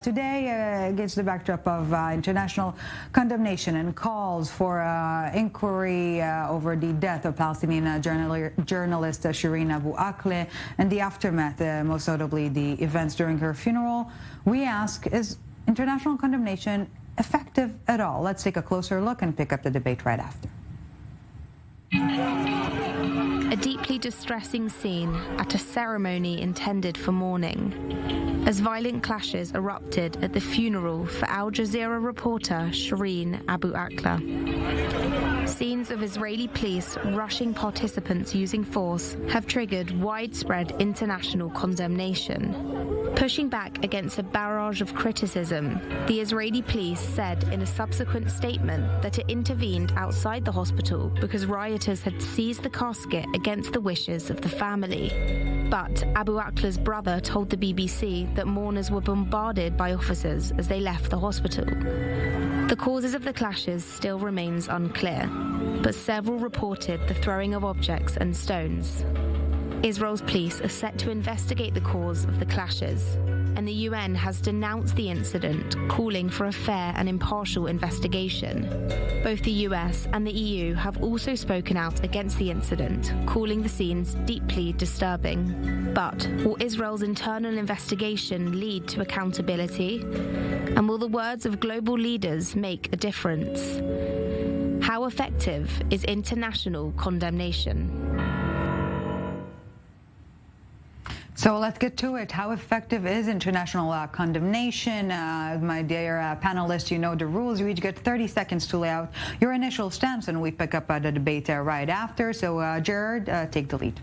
Today, against the backdrop of international condemnation and calls for inquiry over the death of Palestinian journalist Shireen Abu Akleh and the aftermath, most notably the events during her funeral, we ask, is international condemnation effective at all? Let's take a closer look and pick up the debate right after. A deeply distressing scene at a ceremony intended for mourning, as violent clashes erupted at the funeral for Al Jazeera reporter Shireen Abu Akleh. Scenes of Israeli police rushing participants using force have triggered widespread international condemnation. Pushing back against a barrage of criticism, the Israeli police said in a subsequent statement that it intervened outside the hospital because rioters had seized the casket against the wishes of the family. But Abu Akleh's brother told the BBC that mourners were bombarded by officers as they left the hospital. The causes of the clashes still remains unclear, but several reported the throwing of objects and stones. Israel's police are set to investigate the cause of the clashes, and the UN has denounced the incident, calling for a fair and impartial investigation. Both the US and the EU have also spoken out against the incident, calling the scenes deeply disturbing. But will Israel's internal investigation lead to accountability? And will the words of global leaders make a difference? How effective is international condemnation? So let's get to it. How effective is international condemnation? My dear panelists, you know the rules. You each get 30 seconds to lay out your initial stance, and we pick up the debate right after. So, Gerard, take the lead.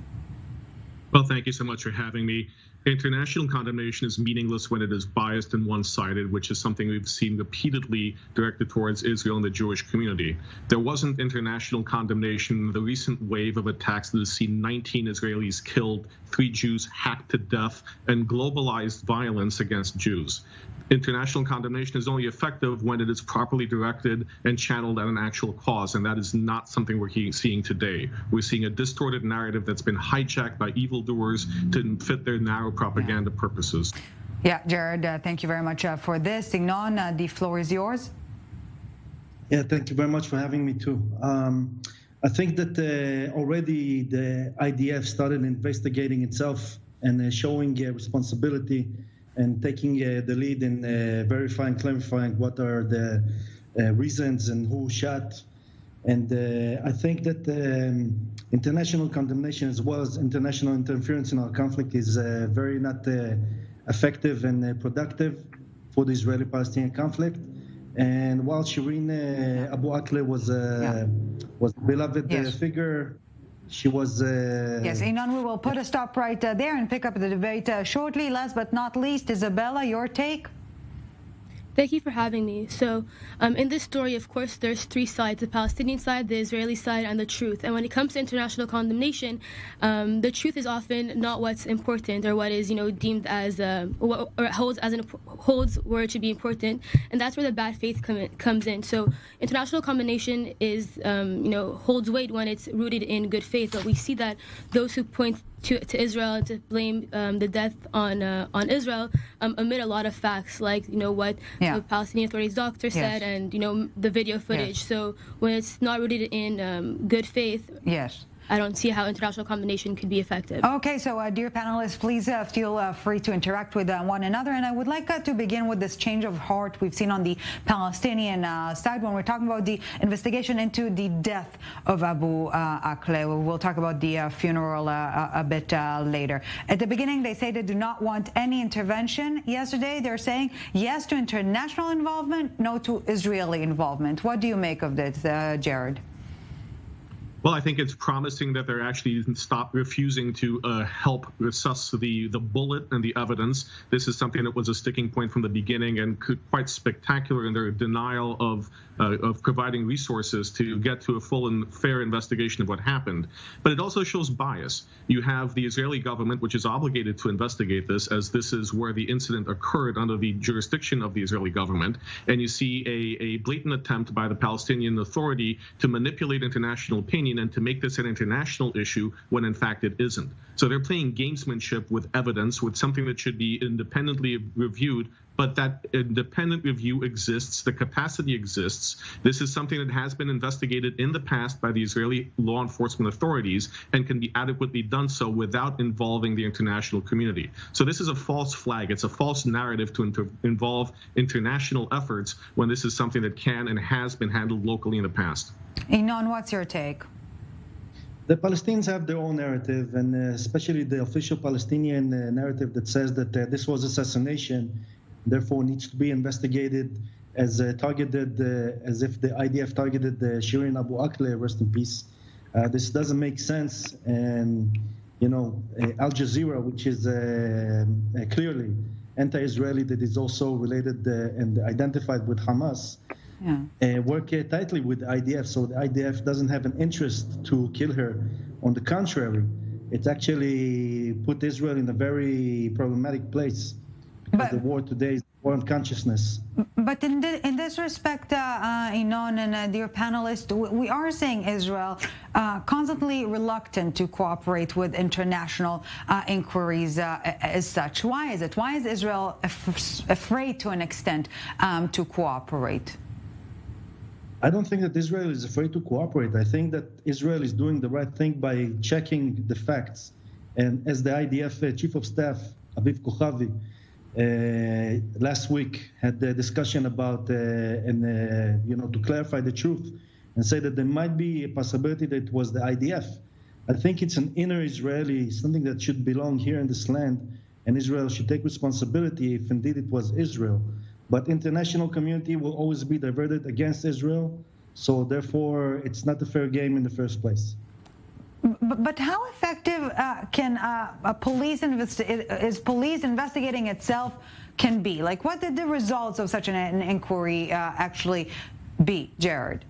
Well, thank you so much for having me. International condemnation is meaningless when it is biased and one-sided, which is something we've seen repeatedly directed towards Israel and the Jewish community. There wasn't international condemnation in the recent wave of attacks that has seen 19 Israelis killed, 3 Jews hacked to death, and globalized violence against Jews. International condemnation is only effective when it is properly directed and channeled at an actual cause, and that is not something we're seeing today. We're seeing a distorted narrative that's been hijacked by evildoers to fit their narrow propaganda purposes. Yeah, Gerard, thank you very much for this. Inon, the floor is yours. Yeah, thank you very much for having me too. I think that already the IDF started investigating itself and showing responsibility and taking the lead in verifying, clarifying what are the reasons and who shot. And I think that international condemnation as well as international interference in our conflict is very not effective and productive for the Israeli-Palestinian conflict. And while Shireen Abu Akleh was a beloved figure, she was... Yes, Inon, we will put a stop right there and pick up the debate shortly. Last but not least, Ysabella, your take? Thank you for having me. So in this story, of course, there's 3 sides, the Palestinian side, the Israeli side, and the truth. And when it comes to international condemnation, the truth is often not what's important or what is, deemed as, or holds where it should be important. And that's where the bad faith comes in. So international condemnation is, holds weight when it's rooted in good faith. But we see that those who point to Israel and to blame the death on Israel omit a lot of facts, like what the Palestinian Authority's doctor said, and the video footage. So when it's not rooted in good faith, I don't see how international condemnation could be effective. Okay, so dear panelists, please feel free to interact with one another. And I would like to begin with this change of heart we've seen on the Palestinian side when we're talking about the investigation into the death of Abu Akleh. We'll talk about the funeral a bit later. At the beginning, they say they do not want any intervention. Yesterday, they're saying yes to international involvement, no to Israeli involvement. What do you make of this, Gerard? Well, I think it's promising that they're actually refusing to help assess the bullet and the evidence. This is something that was a sticking point from the beginning and quite spectacular in their denial of providing resources to get to a full and fair investigation of what happened. But it also shows bias. You have the Israeli government, which is obligated to investigate this, as this is where the incident occurred under the jurisdiction of the Israeli government. And you see a blatant attempt by the Palestinian Authority to manipulate international opinion Palestinian and to make this an international issue when in fact it isn't. So they're playing gamesmanship with evidence, with something that should be independently reviewed, but that independent review exists, the capacity exists. This is something that has been investigated in the past by the Israeli law enforcement authorities and can be adequately done so without involving the international community. So this is a false flag. It's a false narrative to involve international efforts when this is something that can and has been handled locally in the past. Inon, what's your take? The Palestinians have their own narrative, and especially the official Palestinian narrative that says that this was assassination, therefore needs to be investigated as targeted, as if the IDF targeted Shireen Abu Akleh, rest in peace. This doesn't make sense. And, you know, Al Jazeera, which is clearly anti-Israeli, that is also related and identified with Hamas, work tightly with the IDF. So the IDF doesn't have an interest to kill her. On the contrary, it actually put Israel in a very problematic place. But the war today is war on consciousness. But in this respect, Inon and dear panelists, we are seeing Israel constantly reluctant to cooperate with international inquiries as such. Why is it? Why is Israel afraid to an extent to cooperate? I don't think that Israel is afraid to cooperate. I think that Israel is doing the right thing by checking the facts. And as the IDF Chief of Staff, Aviv Kochavi, last week had the discussion about, to clarify the truth and say that there might be a possibility that it was the IDF. I think it's an inner Israeli, something that should belong here in this land, and Israel should take responsibility if indeed it was Israel. But international community will always be diverted against Israel, so therefore it's not a fair game in the first place. But how effective can police investigating itself can be? Like, what did the results of such an inquiry actually be, Gerard?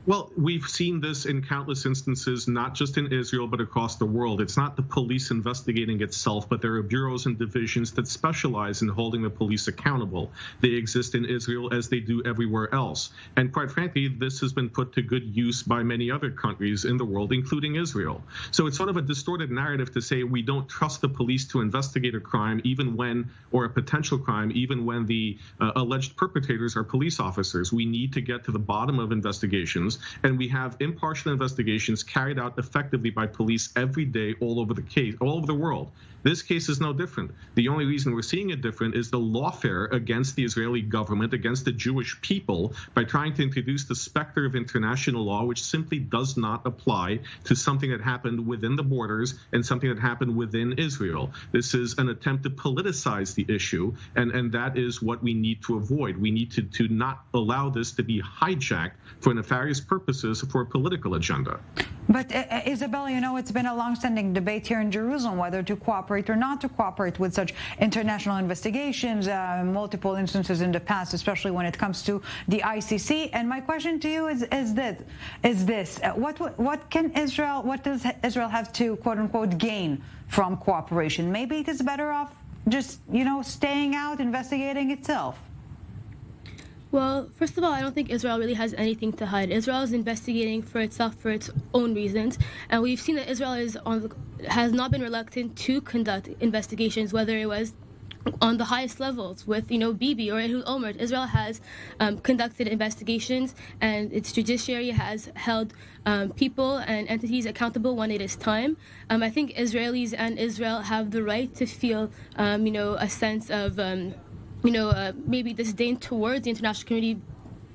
Well, we've seen this in countless instances, not just in Israel, but across the world. It's not the police investigating itself, but there are bureaus and divisions that specialize in holding the police accountable. They exist in Israel as they do everywhere else. And quite frankly, this has been put to good use by many other countries in the world, including Israel. So it's sort of a distorted narrative to say we don't trust the police to investigate a crime, even when, or a potential crime, even when the alleged perpetrators are police officers. We need to get to the bottom of investigations. And we have impartial investigations carried out effectively by police every day all over the world. This case is no different. The only reason we're seeing it different is the lawfare against the Israeli government, against the Jewish people, by trying to introduce the specter of international law, which simply does not apply to something that happened within the borders and something that happened within Israel. This is an attempt to politicize the issue, and that is what we need to avoid. We need to not allow this to be hijacked for nefarious purposes for a political agenda. But Ysabella, you know, it's been a long-standing debate here in Jerusalem whether to cooperate or not to cooperate with such international investigations, multiple instances in the past, especially when it comes to the ICC. And my question to you is this: what does Israel have to, quote unquote, gain from cooperation? Maybe it is better off just, staying out, investigating itself. Well, first of all, I don't think Israel really has anything to hide. Israel is investigating for itself for its own reasons, and we've seen that Israel has not been reluctant to conduct investigations, whether it was on the highest levels with, Bibi or Ehud Olmert. Israel has conducted investigations, and its judiciary has held people and entities accountable when it is time. I think Israelis and Israel have the right to feel, a sense of maybe disdain towards the international community,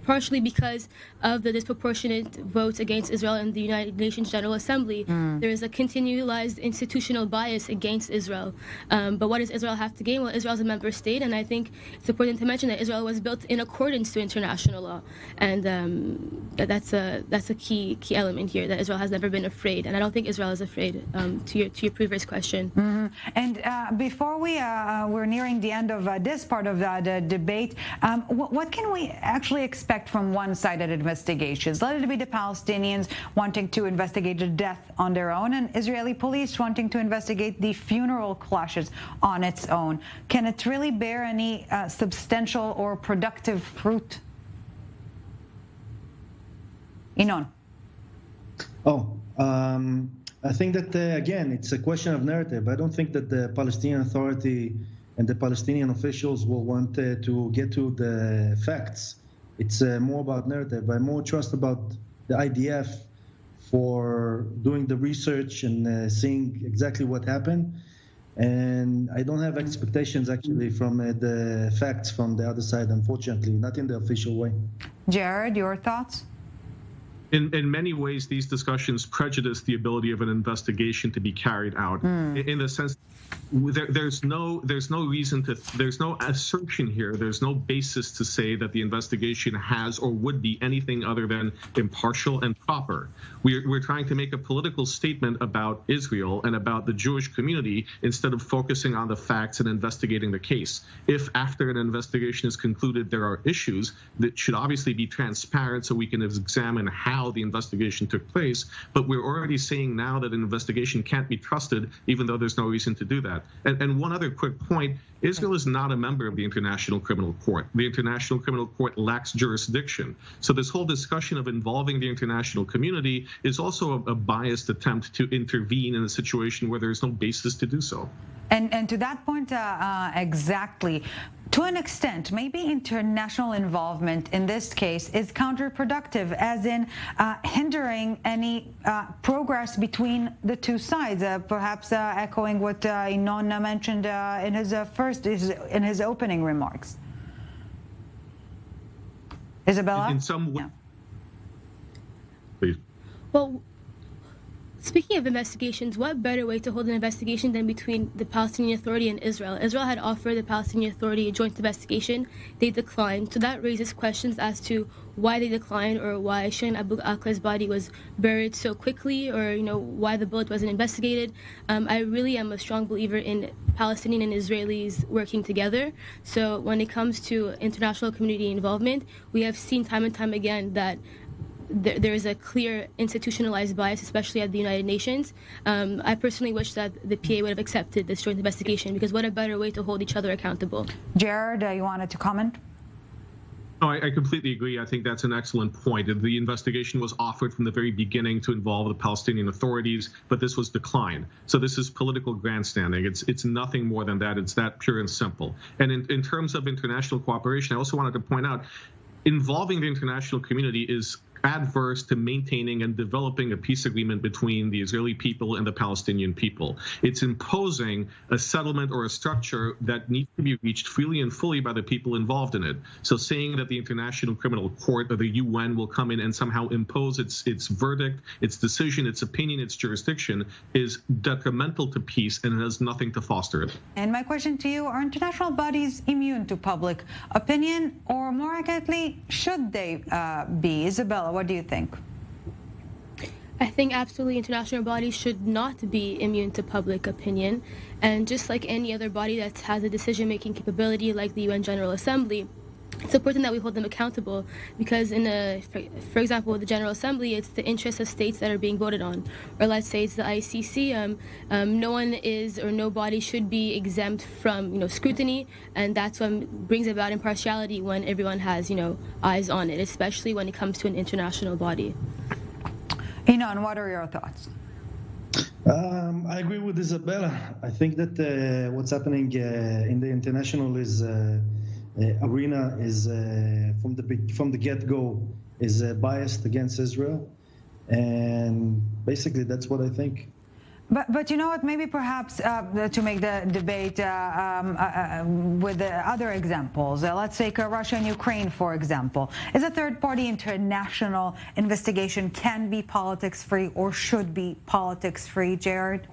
partially because of the disproportionate votes against Israel in the United Nations General Assembly. There is a continualized institutional bias against Israel. But what does Israel have to gain? Well, Israel is a member state, and I think it's important to mention that Israel was built in accordance to international law. And that's a key element here, that Israel has never been afraid. And I don't think Israel is afraid, to your previous question. Mm-hmm. And before we're nearing the end of this part of the debate, what can we actually expect from one-sided investigations? Let it be the Palestinians wanting to investigate the death on their own and Israeli police wanting to investigate the funeral clashes on its own. Can it really bear any substantial or productive fruit? Inon. I think that, again, it's a question of narrative. I don't think that the Palestinian Authority and the Palestinian officials will want to get to the facts. It's more about narrative. I more trust about the IDF for doing the research and seeing exactly what happened. And I don't have expectations, actually, from the facts from the other side, unfortunately, not in the official way. Gerard, your thoughts? In many ways, these discussions prejudice the ability of an investigation to be carried out. In the sense, there's no assertion here. There's no basis to say that the investigation has or would be anything other than impartial and proper. We're trying to make a political statement about Israel and about the Jewish community instead of focusing on the facts and investigating the case. If after an investigation is concluded there are issues, that should obviously be transparent so we can examine how the investigation took place. But we're already saying now that an investigation can't be trusted, even though there's no reason to do that. And one other quick point, Israel is not a member of the International Criminal Court. The International Criminal Court lacks jurisdiction. So this whole discussion of involving the international community is also a biased attempt to intervene in a situation where there's no basis to do so. And to that point, exactly. To an extent, maybe international involvement in this case is counterproductive, as in hindering any progress between the two sides. Perhaps echoing what Inon mentioned in his opening remarks. Ysabella? In some way. Yeah. Please. Well, speaking of investigations, what better way to hold an investigation than between the Palestinian Authority and Israel? Israel had offered the Palestinian Authority a joint investigation. They declined. So that raises questions as to why they declined, or why Shireen Abu Akleh's body was buried so quickly, or why the bullet wasn't investigated. I really am a strong believer in Palestinian and Israelis working together. So when it comes to international community involvement, we have seen time and time again that there is a clear institutionalized bias, especially at the United Nations. I personally wish that the PA would have accepted this joint investigation, because what a better way to hold each other accountable. Gerard, you wanted to comment? No, I completely agree. I think that's an excellent point. The investigation was offered from the very beginning to involve the Palestinian authorities, but this was declined. So this is political grandstanding. It's nothing more than that. It's that pure and simple. And in terms of international cooperation, I also wanted to point out, involving the international community is adverse to maintaining and developing a peace agreement between the Israeli people and the Palestinian people. It's imposing a settlement or a structure that needs to be reached freely and fully by the people involved in it. So saying that the International Criminal Court or the UN will come in and somehow impose its verdict, its decision, its opinion, its jurisdiction is detrimental to peace and has nothing to foster it. And my question to you, are international bodies immune to public opinion, or more accurately, should they be? Ysabella, what do you think? I think absolutely international bodies should not be immune to public opinion. And just like any other body that has a decision-making capability, like the UN General Assembly, it's important that we hold them accountable, because for example, with the General Assembly, it's the interests of states that are being voted on. Or let's say it's the ICC. No one is, or no body should be exempt from scrutiny, and that's what brings about impartiality when everyone has eyes on it, especially when it comes to an international body. Inon, what are your thoughts? I agree with Ysabella. I think that what's happening in the international arena is from the get-go is biased against Israel, and basically that's what I think. But you know what? Maybe perhaps to make the debate with the other examples, let's take Russia and Ukraine, for example. Is a third-party international investigation can be politics-free, or should be politics-free, Gerard?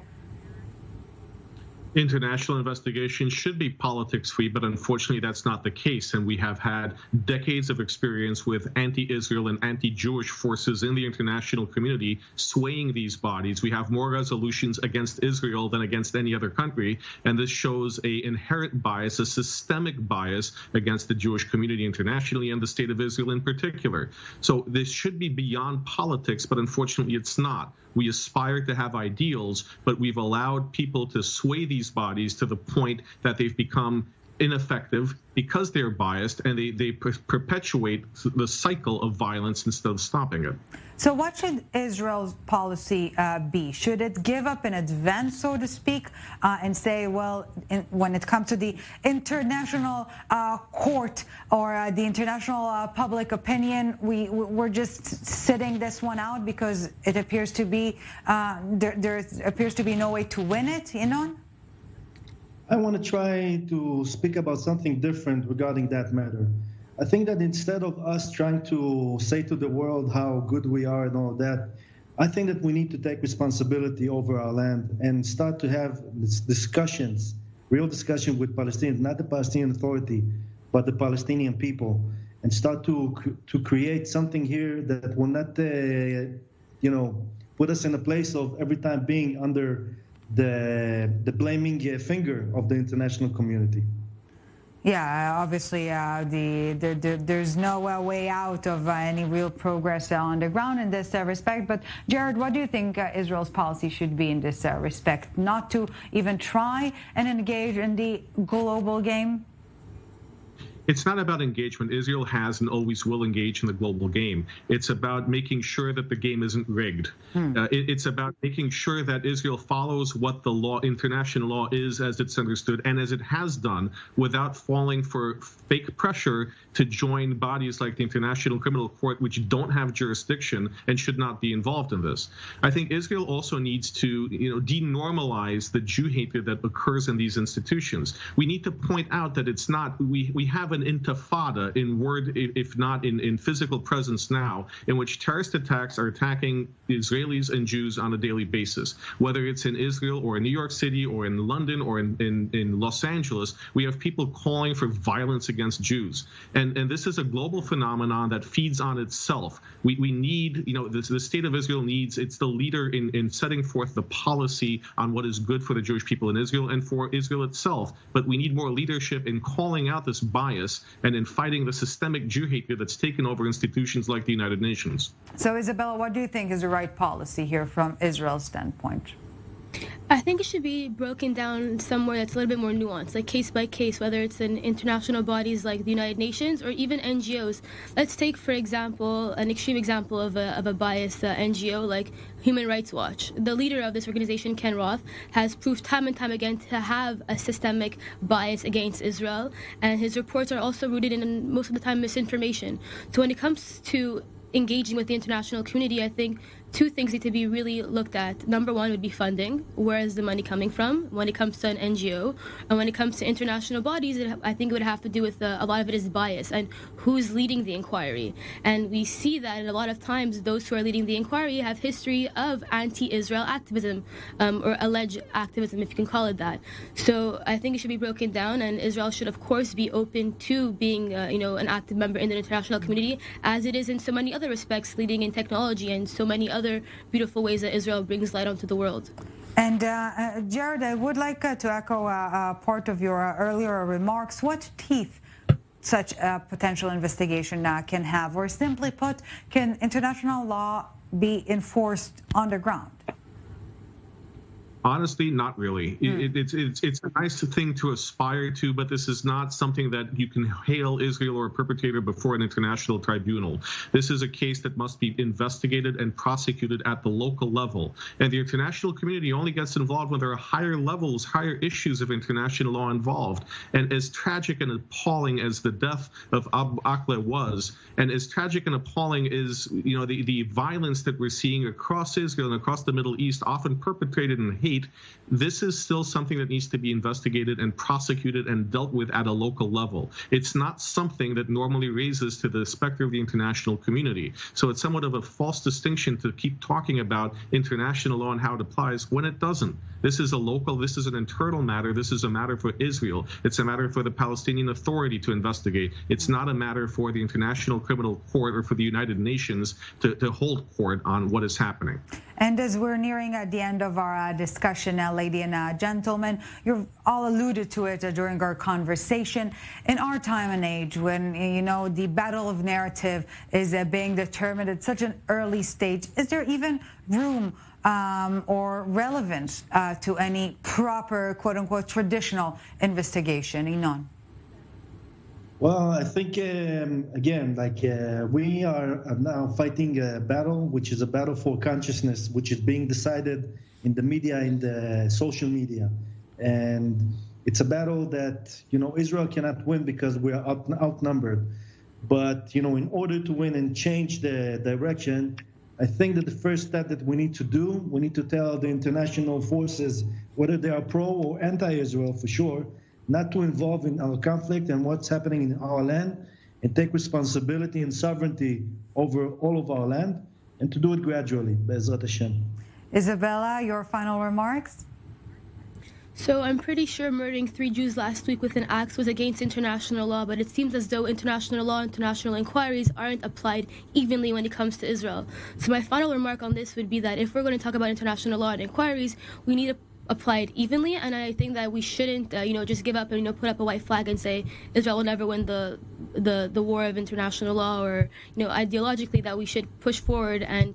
International investigation should be politics-free, but unfortunately that's not the case. And we have had decades of experience with anti-Israel and anti-Jewish forces in the international community swaying these bodies. We have more resolutions against Israel than against any other country. And this shows an inherent bias, a systemic bias against the Jewish community internationally and the state of Israel in particular. So this should be beyond politics, but unfortunately it's not. We aspire to have ideals, but we've allowed people to sway these bodies to the point that they've become ineffective, because they're biased, and they perpetuate the cycle of violence instead of stopping it. So what should Israel's policy be? Should it give up in advance, so to speak, and say, well, when it comes to the international court or the international public opinion, we're just sitting this one out because it appears to be there appears to be no way to win it, Inon? I want to try to speak about something different regarding that matter. I think that instead of us trying to say to the world how good we are and all that, I think that we need to take responsibility over our land and start to have discussions, real discussion with Palestinians, not the Palestinian Authority, but the Palestinian people, and start to create something here that will not, put us in a place of every time being under the blaming finger of the international community. Yeah, obviously, there's no way out of any real progress on the ground in this respect. But Gerard, what do you think Israel's policy should be in this respect? Not to even try and engage in the global game? It's not about engagement. Israel has and always will engage in the global game. It's about making sure that the game isn't rigged. It's about making sure that Israel follows what the law, international law, is as it's understood and as it has done, without falling for fake pressure to join bodies like the International Criminal Court, which don't have jurisdiction and should not be involved in this. I think Israel also needs to, denormalize the Jew hatred that occurs in these institutions. We need to point out that it's not. We have an intifada in word, if not in physical presence now, in which terrorist attacks are attacking Israelis and Jews on a daily basis. Whether it's in Israel or in New York City or in London or in Los Angeles, we have people calling for violence against Jews. And this is a global phenomenon that feeds on itself. We need, the state of Israel needs, it's the leader in setting forth the policy on what is good for the Jewish people in Israel and for Israel itself. But we need more leadership in calling out this bias and in fighting the systemic Jew hatred that's taken over institutions like the United Nations. So, Ysabella, what do you think is the right policy here from Israel's standpoint? I think it should be broken down somewhere that's a little bit more nuanced, like case by case, whether it's in international bodies like the United Nations or even NGOs. Let's take, for example, an extreme example of a biased NGO like Human Rights Watch. The leader of this organization, Ken Roth, has proved time and time again to have a systemic bias against Israel, and his reports are also rooted in, most of the time, misinformation. So when it comes to engaging with the international community, I think two things need to be really looked at. Number one would be funding. Where is the money coming from when it comes to an NGO? And when it comes to international bodies, I think it would have to do with a lot of it is bias and who's leading the inquiry. And we see that a lot of times those who are leading the inquiry have history of anti-Israel activism, or alleged activism, if you can call it that. So I think it should be broken down, and Israel should, of course, be open to being, an active member in the international community, as it is in so many other respects, leading in technology and so many other beautiful ways that Israel brings light onto the world. And Gerard, I would like to echo part of your earlier remarks. What teeth such a potential investigation can have, or simply put, can international law be enforced on the ground? Honestly, not really. It's a nice thing to aspire to, but this is not something that you can hail Israel or a perpetrator before an international tribunal. This is a case that must be investigated and prosecuted at the local level. And the international community only gets involved when there are higher levels, higher issues of international law involved. And as tragic and appalling as the death of Abu Akleh was, and as tragic and appalling is, the violence that we're seeing across Israel and across the Middle East, often perpetrated in hate, this is still something that needs to be investigated and prosecuted and dealt with at a local level. It's not something that normally raises to the specter of the international community. So it's somewhat of a false distinction to keep talking about international law and how it applies when it doesn't. This is an internal matter. This is a matter for Israel. It's a matter for the Palestinian Authority to investigate. It's not a matter for the International Criminal Court or for the United Nations to hold court on what is happening. And as we're nearing the end of our discussion, ladies and gentlemen, you've all alluded to it during our conversation. In our time and age, when the battle of narrative is being determined at such an early stage, is there even room or relevance to any proper, quote-unquote, traditional investigation? Inon? Well, I think, again, we are now fighting a battle, which is a battle for consciousness, which is being decided in the media, in the social media. And it's a battle that, Israel cannot win because we are outnumbered. But, in order to win and change the direction, I think that the first step that we need to do, we need to tell the international forces, whether they are pro or anti-Israel for sure, not to involve in our conflict and what's happening in our land, and take responsibility and sovereignty over all of our land, and to do it gradually, Be'ezrat Hashem. Ysabella, your final remarks? So I'm pretty sure murdering 3 Jews last week with an axe was against international law, but it seems as though international law, international inquiries aren't applied evenly when it comes to Israel. So my final remark on this would be that if we're going to talk about international law and inquiries, we need to apply it evenly, and I think that we shouldn't, just give up and put up a white flag and say Israel will never win the war of international law, or ideologically that we should push forward, and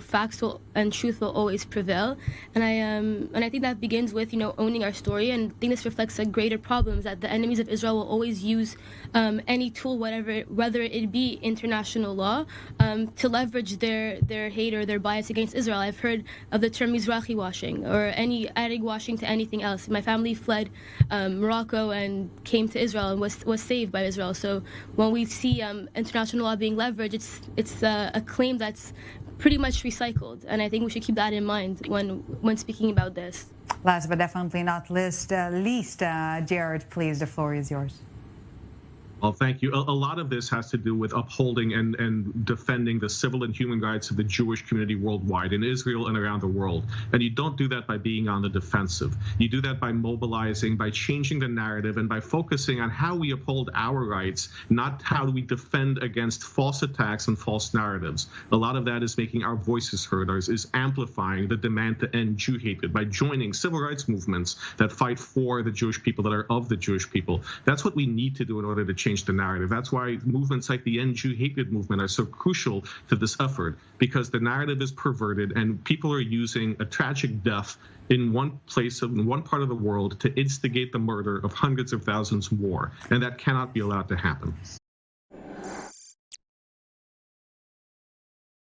facts and truth will always prevail. And I think that begins with owning our story, and I think this reflects a greater problem, that the enemies of Israel will always use any tool, whether it be international law, to leverage their hate or their bias against Israel. I've heard of the term Mizrahi washing, or adding washing to anything else. My family fled Morocco and came to Israel and was saved by Israel. So when we see international law being leveraged, it's a claim that's pretty much recycled, and I think we should keep that in mind when speaking about this. Last but definitely not least, Gerard, please, the floor is yours. Well, thank you. A lot of this has to do with upholding and defending the civil and human rights of the Jewish community worldwide, in Israel and around the world. And you don't do that by being on the defensive. You do that by mobilizing, by changing the narrative, and by focusing on how we uphold our rights, not how do we defend against false attacks and false narratives. A lot of that is making our voices heard, is amplifying the demand to end Jew hatred by joining civil rights movements that fight for the Jewish people, that are of the Jewish people. That's what we need to do in order to change the narrative. That's why movements like the End Jew Hatred movement are so crucial to this effort, because the narrative is perverted and people are using a tragic death in one place, in one part of the world, to instigate the murder of hundreds of thousands more. And that cannot be allowed to happen.